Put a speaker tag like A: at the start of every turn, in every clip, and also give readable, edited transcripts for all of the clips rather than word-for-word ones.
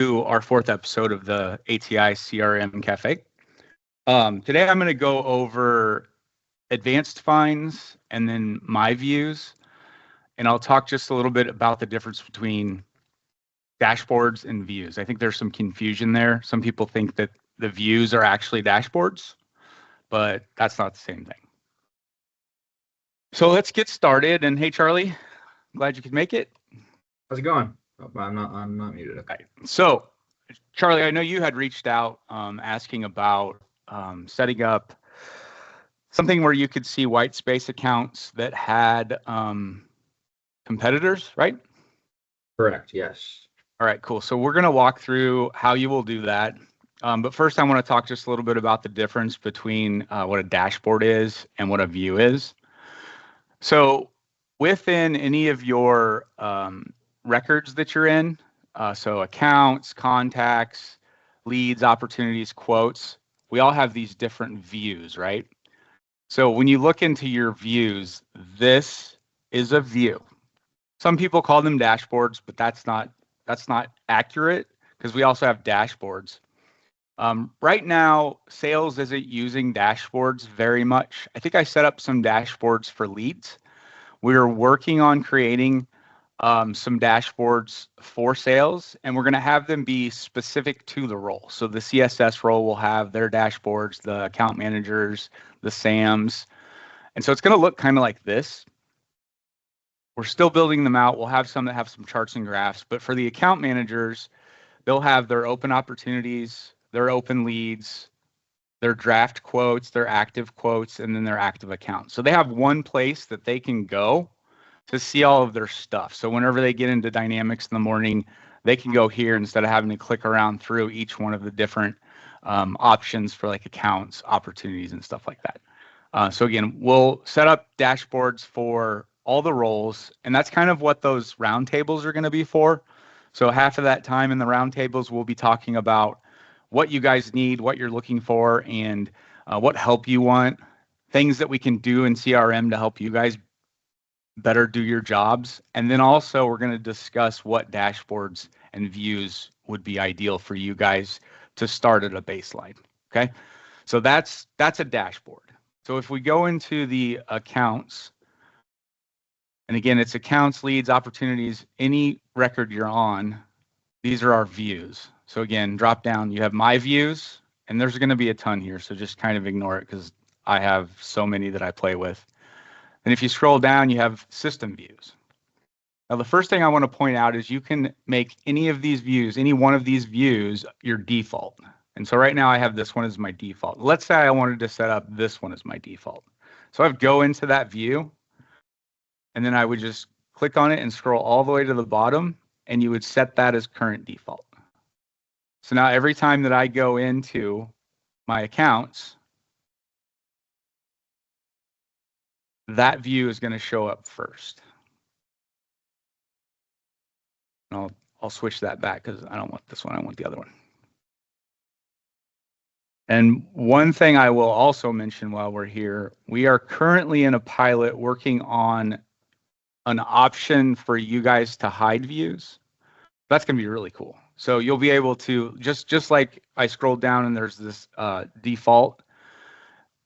A: to our fourth episode of the ATI CRM Cafe. Today I'm going to go over advanced finds and then my views, and I'll talk just a little bit about the difference between dashboards and views. I think there's some confusion there. Some people think that the views are actually dashboards, but that's not the same thing. So let's get started. And hey, Charlie, glad you could make it.
B: How's it going? I'm not muted.
A: Okay. So, Charlie, I know you had reached out asking about setting up something where you could see white space accounts that had competitors, right?
B: Correct. Yes.
A: All right, cool. So we're going to walk through how you will do that. But first, I want to talk just a little bit about the difference between what a dashboard is and what a view is. So within any of your records that you're in, so accounts, contacts, leads, opportunities, quotes, we all have these different views, right? So when you look into your views, this is a view. Some people call them dashboards, but that's not accurate because we also have dashboards. Right now, sales isn't using dashboards very much. I think I set up some dashboards for leads. We're working on creating some dashboards for sales, and we're going to have them be specific to the role. So the CSS role will have their dashboards, the account managers, the SAMs. And so it's going to look kind of like this. We're still building them out. We'll have some that have some charts and graphs, but for the account managers, they'll have their open opportunities, their open leads, their draft quotes, their active quotes, and then their active accounts. So they have one place that they can go to see all of their stuff. So whenever they get into Dynamics in the morning, they can go here instead of having to click around through each one of the different options for like accounts, opportunities, and stuff like that. So again, we'll set up dashboards for all the roles, and that's kind of what those roundtables are going to be for. So half of that time in the roundtables, we'll be talking about what you guys need, what you're looking for, and what help you want, things that we can do in CRM to help you guys better do your jobs. And then also we're going to discuss what dashboards and views would be ideal for you guys to start at a baseline. Okay. So that's a dashboard. So if we go into the accounts, and again, it's accounts, leads, opportunities, any record you're on, these are our views. So again, drop down, you have my views, and there's going to be a ton here. So just kind of ignore it because I have so many that I play with. And if you scroll down, you have system views. Now, the first thing I want to point out is you can make any of these views, any one of these views, your default. And so right now I have this one as my default. Let's say I wanted to set up this one as my default. So I'd go into that view, and then I would just click on it and scroll all the way to the bottom, and you would set that as current default. So now every time that I go into my accounts, that view is going to show up first. And I'll switch that back because I don't want this one, I want the other one. And one thing I will also mention while we're here, we are currently in a pilot working on an option for you guys to hide views. That's going to be really cool. So you'll be able to, just like I scrolled down and there's this default,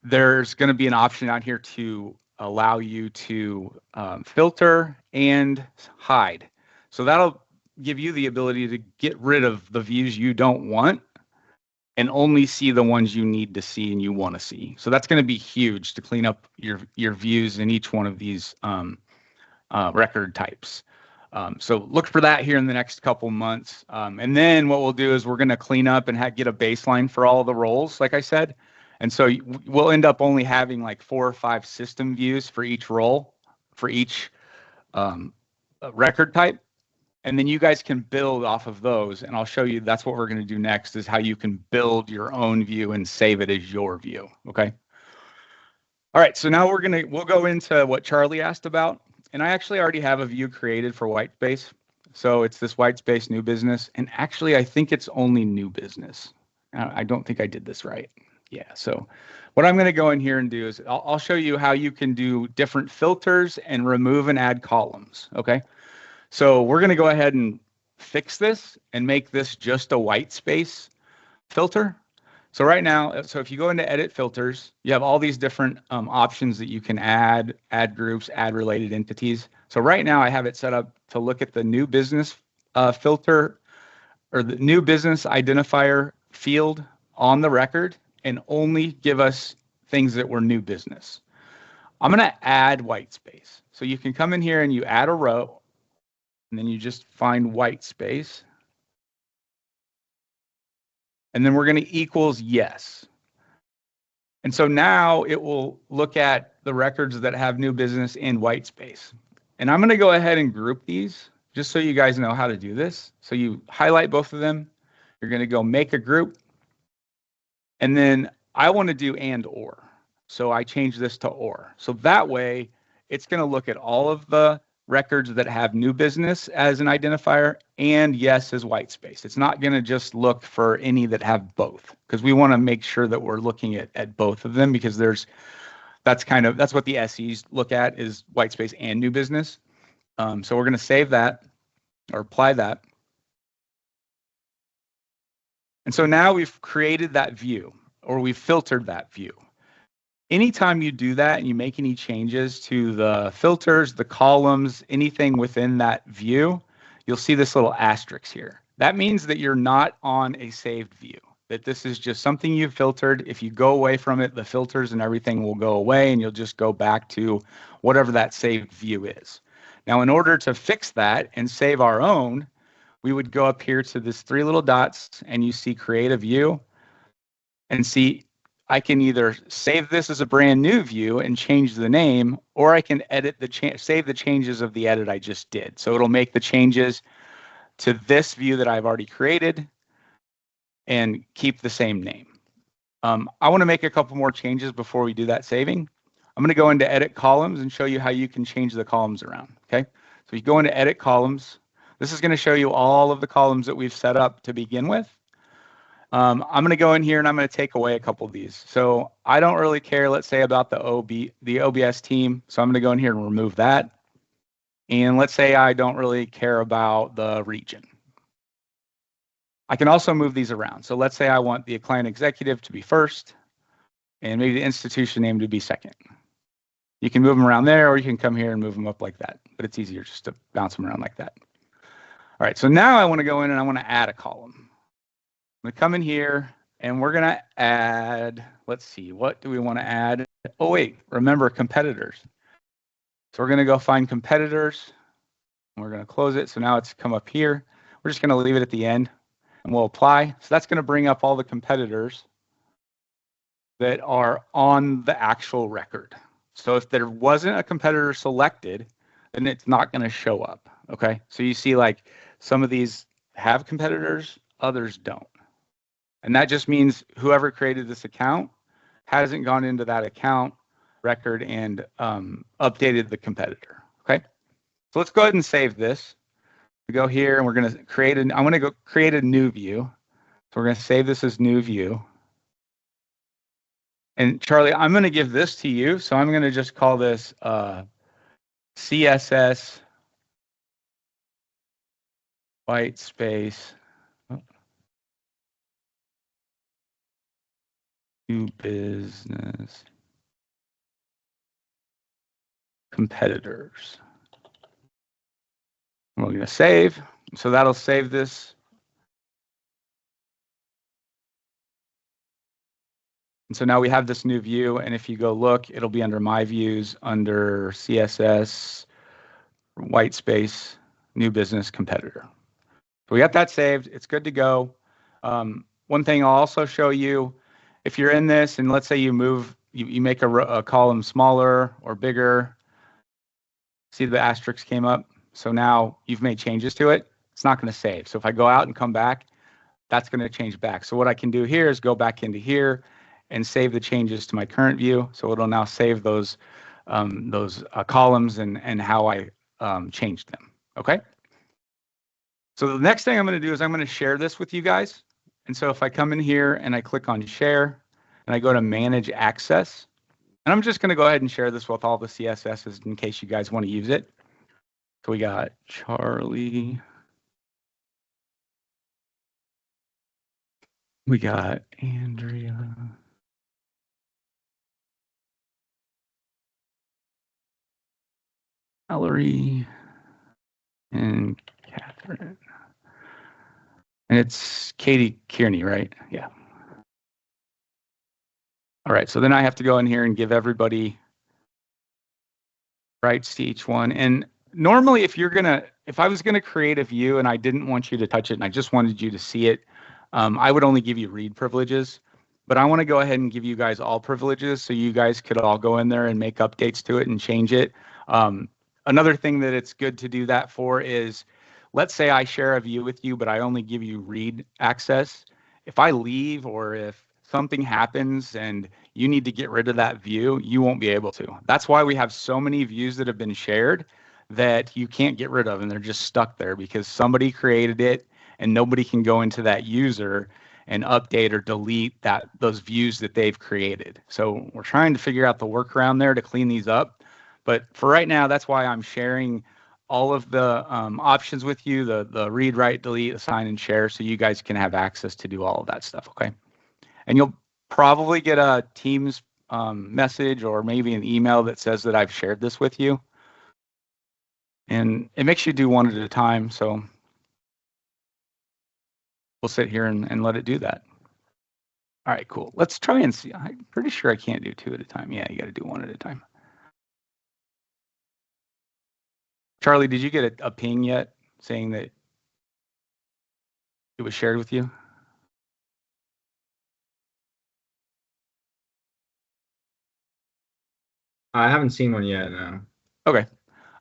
A: there's going to be an option out here to allow you to filter and hide. So that'll give you the ability to get rid of the views you don't want and only see the ones you need to see and you want to see. So that's going to be huge to clean up your views in each one of these record types. So look for that here in the next couple months. And then what we'll do is we're going to clean up and get a baseline for all the roles, like I said. And so we'll end up only having like 4 or 5 system views for each role, for each record type. And then you guys can build off of those. And I'll show you, that's what we're going to do next, is how you can build your own view and save it as your view. Okay. All right. So now we'll go into what Charlie asked about. And I actually already have a view created for white space. So it's this white space new business. And actually, I think it's only new business. I don't think I did this right. Yeah, so what I'm going to go in here and do is I'll show you how you can do different filters and remove and add columns, okay? So we're going to go ahead and fix this and make this just a white space filter. So right now, so if you go into edit filters, you have all these different options that you can add groups, add related entities. So right now I have it set up to look at the new business filter or the new business identifier field on the record and only give us things that were new business. I'm going to add white space. So you can come in here and you add a row and then you just find white space. And then we're going to equals yes. And so now it will look at the records that have new business in white space. And I'm going to go ahead and group these just so you guys know how to do this. So you highlight both of them. You're going to go make a group. And then I want to do and or. So I change this to or. So that way it's going to look at all of the records that have new business as an identifier and yes as white space. It's not going to just look for any that have both, because we want to make sure that we're looking at both of them, because that's what the SEs look at, is white space and new business. So we're going to save that or apply that. And so now we've created that view, or we've filtered that view. Anytime you do that and you make any changes to the filters, the columns, anything within that view, you'll see this little asterisk here. That means that you're not on a saved view, that this is just something you've filtered. If you go away from it, the filters and everything will go away and you'll just go back to whatever that saved view is. Now, in order to fix that and save our own, we would go up here to this three little dots and you see create a view, and see, I can either save this as a brand new view and change the name, or I can edit save the changes of the edit I just did. So it'll make the changes to this view that I've already created and keep the same name. I want to make a couple more changes before we do that saving. I'm going to go into edit columns and show you how you can change the columns around. Okay, so you go into edit columns. This is going to show you all of the columns that we've set up to begin with. I'm going to go in here and I'm going to take away a couple of these. So I don't really care, let's say, about the OBS team. So I'm going to go in here and remove that. And let's say I don't really care about the region. I can also move these around. So let's say I want the client executive to be first and maybe the institution name to be second. You can move them around there, or you can come here and move them up like that. But it's easier just to bounce them around like that. All right, so now I want to go in and I want to add a column. I'm going to come in here and we're going to add, let's see, what do we want to add? Oh, wait, remember competitors. So we're going to go find competitors and we're going to close it. So now it's come up here. We're just going to leave it at the end and we'll apply. So that's going to bring up all the competitors that are on the actual record. So if there wasn't a competitor selected, then it's not going to show up. Okay. So you see, like, some of these have competitors, others don't. And that just means whoever created this account hasn't gone into that account record and updated the competitor. Okay. So let's go ahead and save this. We go here and we're going to create I'm going to go create a new view. So we're going to save this as new view. And Charlie, I'm going to give this to you. So I'm going to just call this CSS white space new business competitors. We're going to save. So that'll save this. And so now we have this new view. And if you go look, it'll be under my views under CSS, white space, new business competitor. So we got that saved. It's good to go. One thing I'll also show you, if you're in this and let's say you move, you make a column smaller or bigger, see the asterisk came up. So now you've made changes to it. It's not going to save. So if I go out and come back, that's going to change back. So what I can do here is go back into here and save the changes to my current view. So it'll now save those columns and how I changed them. Okay. So the next thing I'm going to do is I'm going to share this with you guys. And so if I come in here and I click on share and I go to manage access, and I'm just going to go ahead and share this with all the CSSs in case you guys want to use it. So we got Charlie. We got Andrea, Ellery, and Catherine. And it's Katie Kearney, right? Yeah. All right. So then I have to go in here and give everybody rights to each one. And normally if I was gonna create a view and I didn't want you to touch it and I just wanted you to see it, I would only give you read privileges. But I want to go ahead and give you guys all privileges so you guys could all go in there and make updates to it and change it. Um, Another thing that it's good to do that for is, let's say I share a view with you, but I only give you read access. If I leave or if something happens and you need to get rid of that view, you won't be able to. That's why we have so many views that have been shared that you can't get rid of, and they're just stuck there because somebody created it and nobody can go into that user and update or delete those views that they've created. So we're trying to figure out the workaround there to clean these up. But for right now, that's why I'm sharing all of the options with you, the read, write, delete, assign, and share, so you guys can have access to do all of that stuff, okay? And you'll probably get a Teams message or maybe an email that says that I've shared this with you. And it makes you do one at a time, so we'll sit here and let it do that. All right, cool. Let's try and see. I'm pretty sure I can't do two at a time. Yeah, you got to do one at a time. Charlie, did you get a ping yet saying that it was shared with you?
B: I haven't seen one yet. No.
A: Okay.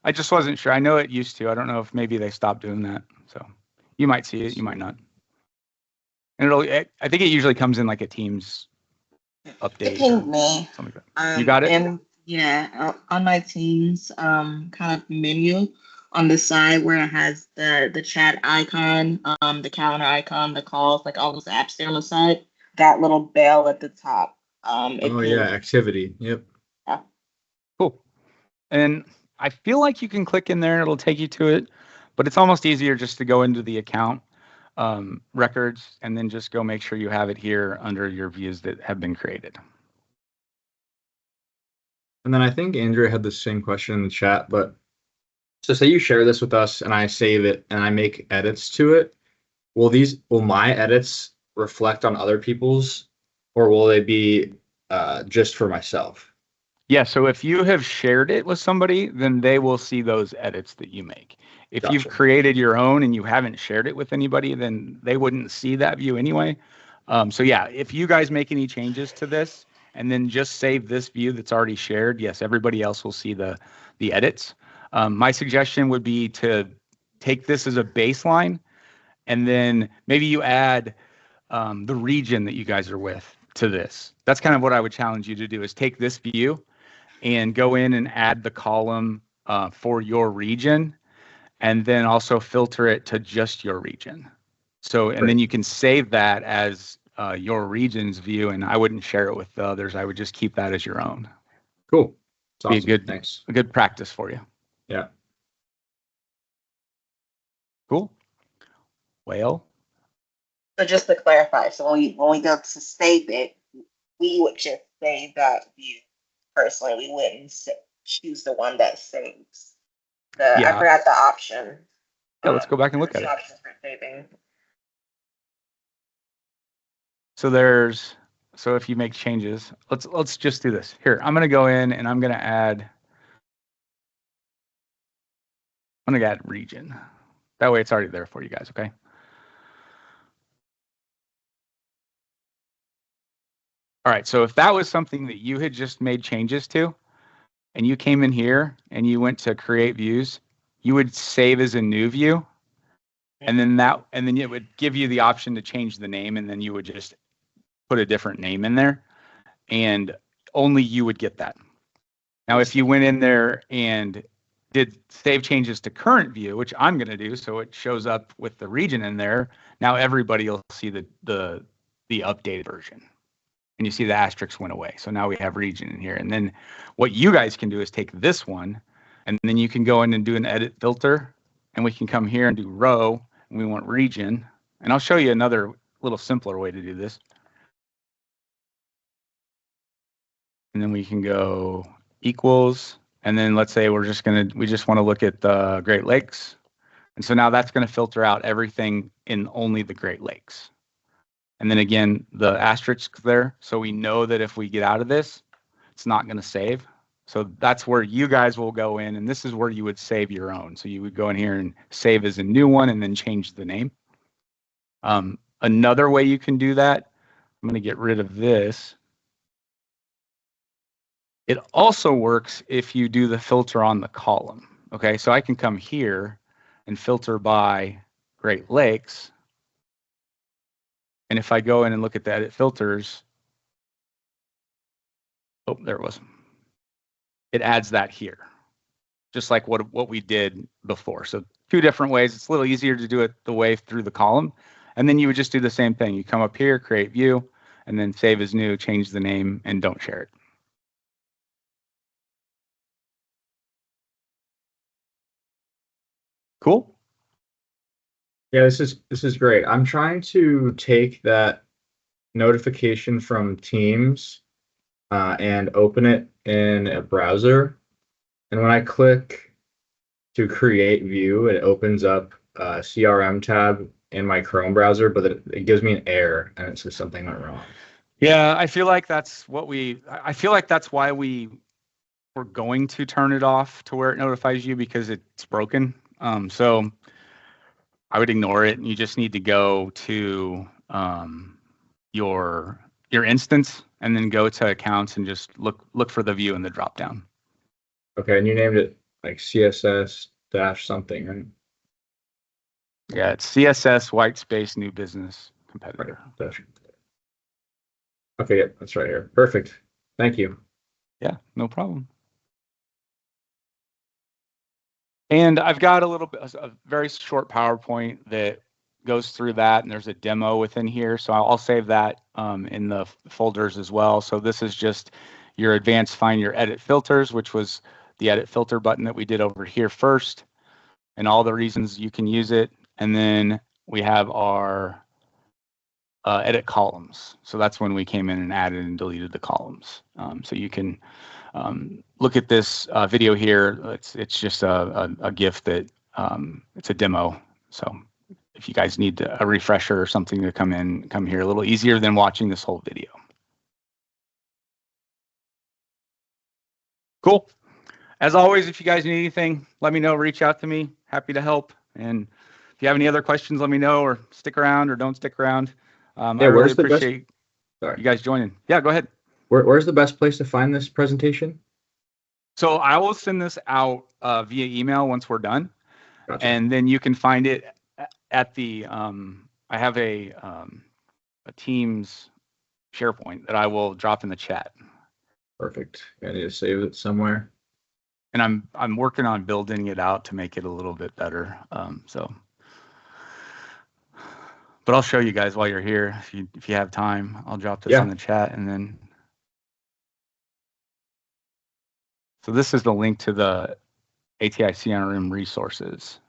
A: I just wasn't sure. I know it used to. I don't know if maybe they stopped doing that. So you might see it, you might not. And I think it usually comes in like a Teams update.
C: It pinged me.
A: Something like that. You got it?
C: And yeah, on my Teams kind of menu on the side where it has the chat icon, the calendar icon, the calls, like all those apps there on the side, that little bell at the top.
B: Oh yeah, activity. Yep.
C: Yeah.
A: Cool. And I feel like you can click in there and it'll take you to it, but it's almost easier just to go into the account records and then just go make sure you have it here under your views that have been created.
B: And then I think Andrea had the same question in the chat, but so say you share this with us and I save it and I make edits to it. Will my edits reflect on other people's, or will they be just for myself?
A: Yeah, so if you have shared it with somebody, then they will see those edits that you make. If you've
B: Gotcha.
A: created your own and you haven't shared it with anybody, then they wouldn't see that view anyway. So yeah, if you guys make any changes to this and then just save this view that's already shared, yes, everybody else will see the edits. My suggestion would be to take this as a baseline, and then maybe you add the region that you guys are with to this. That's kind of what I would challenge you to do, is take this view and go in and add the column for your region, and then also filter it to just your region. So, and then you can save that as your region's view, and I wouldn't share it with the others. I would just keep that as your own.
B: Cool. It's
A: Be
B: awesome. Thanks.
A: a good practice for you.
B: Yeah.
A: Cool. Well,
C: So just to clarify, so when we go to save it, we would just save that view personally. We wouldn't choose the one that saves. I
A: Yeah.
C: forgot the option.
A: Yeah, let's go back and look at
C: the
A: it.
C: options for saving.
A: So if you make changes, let's just do this. Here, I'm gonna go in and I'm gonna add region. That way it's already there for you guys, okay? All right, so if that was something that you had just made changes to, and you came in here and you went to create views, you would save as a new view, and then it would give you the option to change the name, and then you would just put a different name in there, and only you would get that. Now, if you went in there and did save changes to current view, which I'm going to do, so it shows up with the region in there, now everybody will see the updated version. And you see the asterisk went away. So now we have region in here. And then what you guys can do is take this one, and then you can go in and do an edit filter, and we can come here and do row, and we want region. And I'll show you another little simpler way to do this. And then we can go equals, and then let's say we just want to look at the Great Lakes. And so now that's going to filter out everything in only the Great Lakes. And then again, the asterisk there. So we know that if we get out of this, it's not going to save. So that's where you guys will go in, and this is where you would save your own. So you would go in here and save as a new one and then change the name. Another way you can do that, I'm going to get rid of this. It also works if you do the filter on the column. Okay, so I can come here and filter by Great Lakes. And if I go in and look at the edit filters, oh, there it was. It adds that here, just like what we did before. So two different ways. It's a little easier to do it the way through the column. And then you would just do the same thing. You come up here, create view, and then save as new, change the name, and don't share it. Cool.
B: Yeah, this is great. I'm trying to take that notification from Teams and open it in a browser. And when I click to create view, it opens up a CRM tab in my Chrome browser, but it gives me an error and it says something went wrong.
A: Yeah, I feel like that's why we were going to turn it off to where it notifies you, because it's broken. So I would ignore it, and you just need to go to your instance and then go to accounts and just look for the view in the drop down.
B: Okay, and you named it like CSS dash something, right?
A: Yeah, it's CSS white space new business competitor.
B: Right. Okay, yep, that's right here. Perfect. Thank you.
A: Yeah, no problem. And I've got a very short PowerPoint that goes through that, and there's a demo within here. So I'll save that in the folders as well. So this is just your advanced find your edit filters, which was the edit filter button that we did over here first, and all the reasons you can use it. And then we have our edit columns. So that's when we came in and added and deleted the columns. So you can look at this video here. It's just a GIF that it's a demo. So if you guys need a refresher or something to come here a little easier than watching this whole video. Cool. As always, if you guys need anything, let me know, reach out to me. Happy to help. And if you have any other questions, let me know, or stick around or don't stick around. I really appreciate you guys joining. Yeah, go ahead.
B: Where's the best place to find this presentation?
A: So I will send this out via email once we're done. Gotcha. And then you can find it at the, I have a Teams SharePoint that I will drop in the chat.
B: Perfect. I need to save it somewhere.
A: And I'm working on building it out to make it a little bit better. But I'll show you guys while you're here. If you have time, I'll drop this in the chat, and then. So this is the link to the ATI CRM resources.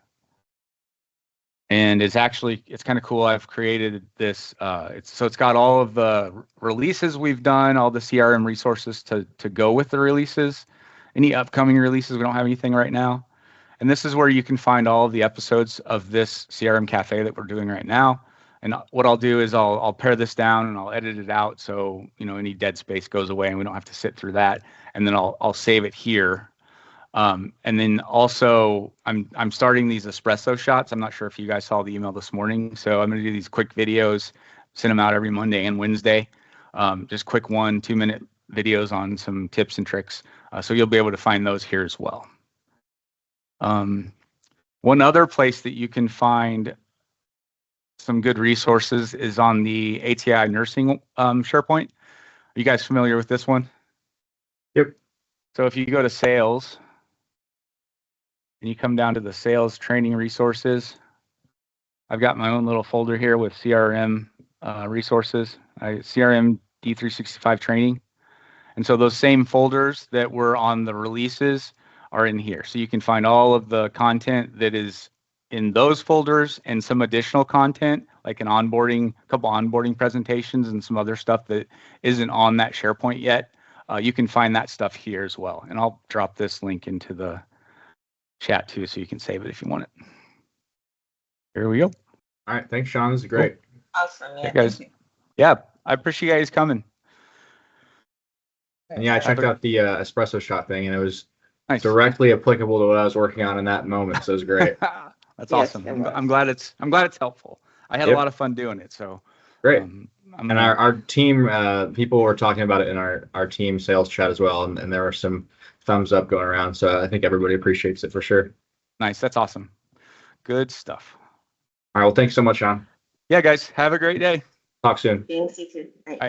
A: And it's kind of cool. I've created this. It's got all of the releases we've done, all the CRM resources to go with the releases. Any upcoming releases, we don't have anything right now. And this is where you can find all of the episodes of this CRM Cafe that we're doing right now. And what I'll do is I'll pare this down and I'll edit it out so any dead space goes away and we don't have to sit through that. And then I'll save it here. And then also I'm starting these espresso shots. I'm not sure if you guys saw the email this morning. So I'm going to do these quick videos, send them out every Monday and Wednesday. Just quick 1-2 minute videos on some tips and tricks. So you'll be able to find those here as well. One other place that you can find some good resources is on the ATI nursing SharePoint. Are you guys familiar with this one?
B: Yep.
A: So if you go to sales and you come down to the sales training resources, I've got my own little folder here with CRM resources, CRM D365 training. And so those same folders that were on the releases are in here. So you can find all of the content that is in those folders and some additional content like a couple onboarding presentations and some other stuff that isn't on that SharePoint yet, you can find that stuff here as well. And I'll drop this link into the chat too, so you can save it if you want it. Here we go.
B: All right. Thanks, Sean. This is great.
C: Awesome. Yeah,
A: Okay, guys.
C: thank you.
A: Yeah, I appreciate you guys coming.
B: And yeah, I checked out the espresso shot thing, and it was
A: Nice.
B: directly applicable to what I was working on in that moment. So it was great.
A: That's
C: Yes,
A: awesome.
C: it
A: I'm
C: was.
A: glad it's helpful. I had a
B: Yep.
A: lot of fun doing it. So
B: Great.
A: I'm
B: And
A: gonna-
B: our team, people were talking about it in our team sales chat as well. And there were some thumbs up going around. So I think everybody appreciates it for sure.
A: nice. That's awesome. Good stuff.
B: All right. Well, thanks so much, Sean.
A: Yeah, guys, have a great day.
B: Talk soon.
C: Thanks, you too. Bye.
A: Bye.
C: Bye.